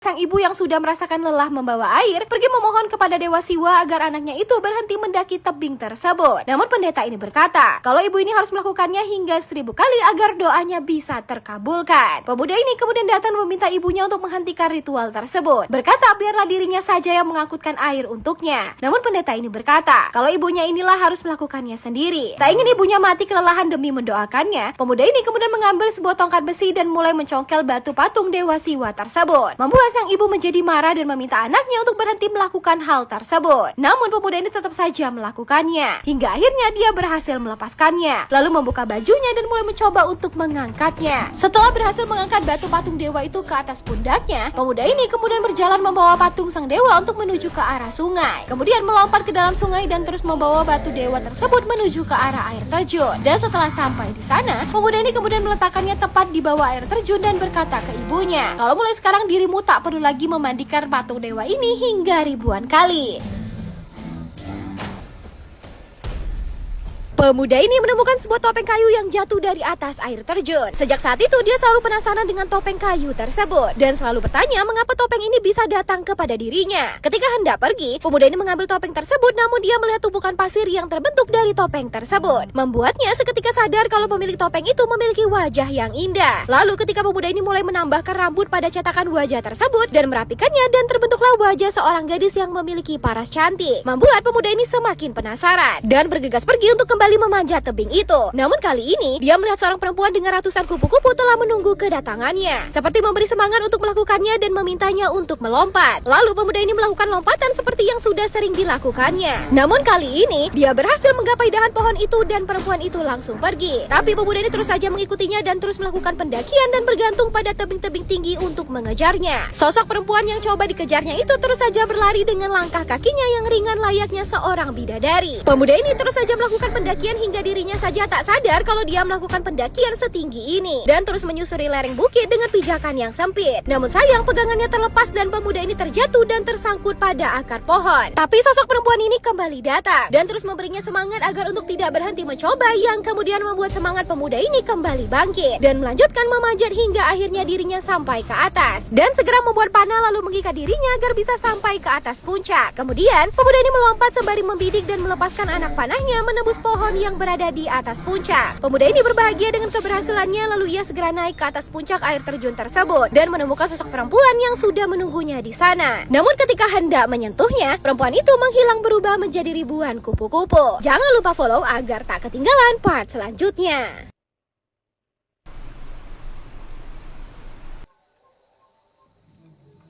Sang ibu yang sudah merasakan lelah membawa air pergi memohon kepada Dewa Siwa agar anaknya itu berhenti mendaki tebing tersebut. Namun pendeta ini berkata, kalau ibu ini harus melakukannya hingga 1000 kali agar doanya bisa terkabulkan. Pemuda ini kemudian datang meminta ibunya untuk menghentikan ritual tersebut. Berkata biarlah dirinya saja yang mengangkutkan air untuknya. Namun pendeta ini berkata, kalau ibunya inilah harus melakukannya sendiri. Tak ingin ibunya mati kelelahan demi mendoakannya, pemuda ini kemudian mengambil sebuah tongkat besi dan mulai mencongkel batu patung Dewa Siwa tersebut. Membuat sang ibu menjadi marah dan meminta anaknya untuk berhenti melakukan hal tersebut. Namun pemuda ini tetap saja melakukannya. Hingga akhirnya dia berhasil melepaskannya. Lalu membuka bajunya dan mulai mencoba untuk mengangkatnya. Setelah berhasil mengangkat batu patung dewa itu ke atas pundaknya, pemuda ini kemudian berjalan membawa patung sang dewa untuk menuju ke arah sungai. Kemudian melompat ke dalam sungai dan terus membawa batu dewa tersebut menuju ke arah air terjun. Dan setelah sampai di sana, pemuda ini kemudian meletakkannya tepat di bawah air terjun dan berkata ke ibunya, kalau mulai sekarang dirimu tak perlu lagi memandikan patung dewa ini hingga ribuan kali. Pemuda ini menemukan sebuah topeng kayu yang jatuh dari atas air terjun. Sejak saat itu dia selalu penasaran dengan topeng kayu tersebut dan selalu bertanya mengapa topeng ini bisa datang kepada dirinya. Ketika hendak pergi, pemuda ini mengambil topeng tersebut namun dia melihat tumpukan pasir yang terbentuk dari topeng tersebut. Membuatnya seketika sadar kalau pemilik topeng itu memiliki wajah yang indah. Lalu ketika pemuda ini mulai menambahkan rambut pada cetakan wajah tersebut dan merapikannya dan terbentuklah wajah seorang gadis yang memiliki paras cantik. Membuat pemuda ini semakin penasaran dan bergegas pergi untuk kembali memanjat tebing itu. Namun kali ini dia melihat seorang perempuan dengan ratusan kupu-kupu telah menunggu kedatangannya, seperti memberi semangat untuk melakukannya dan memintanya untuk melompat. Lalu pemuda ini melakukan lompatan seperti yang sudah sering dilakukannya. Namun kali ini dia berhasil menggapai dahan pohon itu dan perempuan itu langsung pergi. Tapi pemuda ini terus saja mengikutinya dan terus melakukan pendakian dan bergantung pada tebing-tebing tinggi untuk mengejarnya. Sosok perempuan yang coba dikejarnya itu terus saja berlari dengan langkah kakinya yang ringan layaknya seorang bidadari. Pemuda ini terus saja melakukan pendakian hingga dirinya saja tak sadar kalau dia melakukan pendakian setinggi ini dan terus menyusuri lereng bukit dengan pijakan yang sempit. Namun sayang pegangannya terlepas dan pemuda ini terjatuh dan tersangkut pada akar pohon. Tapi sosok perempuan ini kembali datang dan terus memberinya semangat agar untuk tidak berhenti mencoba, yang kemudian membuat semangat pemuda ini kembali bangkit dan melanjutkan memanjat hingga akhirnya dirinya sampai ke atas dan segera membuat panah lalu mengikat dirinya agar bisa sampai ke atas puncak. Kemudian pemuda ini melompat sembari membidik dan melepaskan anak panahnya menembus pohon yang berada di atas puncak. Pemuda ini berbahagia dengan keberhasilannya, lalu ia segera naik ke atas puncak air terjun tersebut dan menemukan sosok perempuan yang sudah menunggunya di sana. Namun ketika hendak menyentuhnya, perempuan itu menghilang berubah menjadi ribuan kupu-kupu. Jangan lupa follow agar tak ketinggalan part selanjutnya.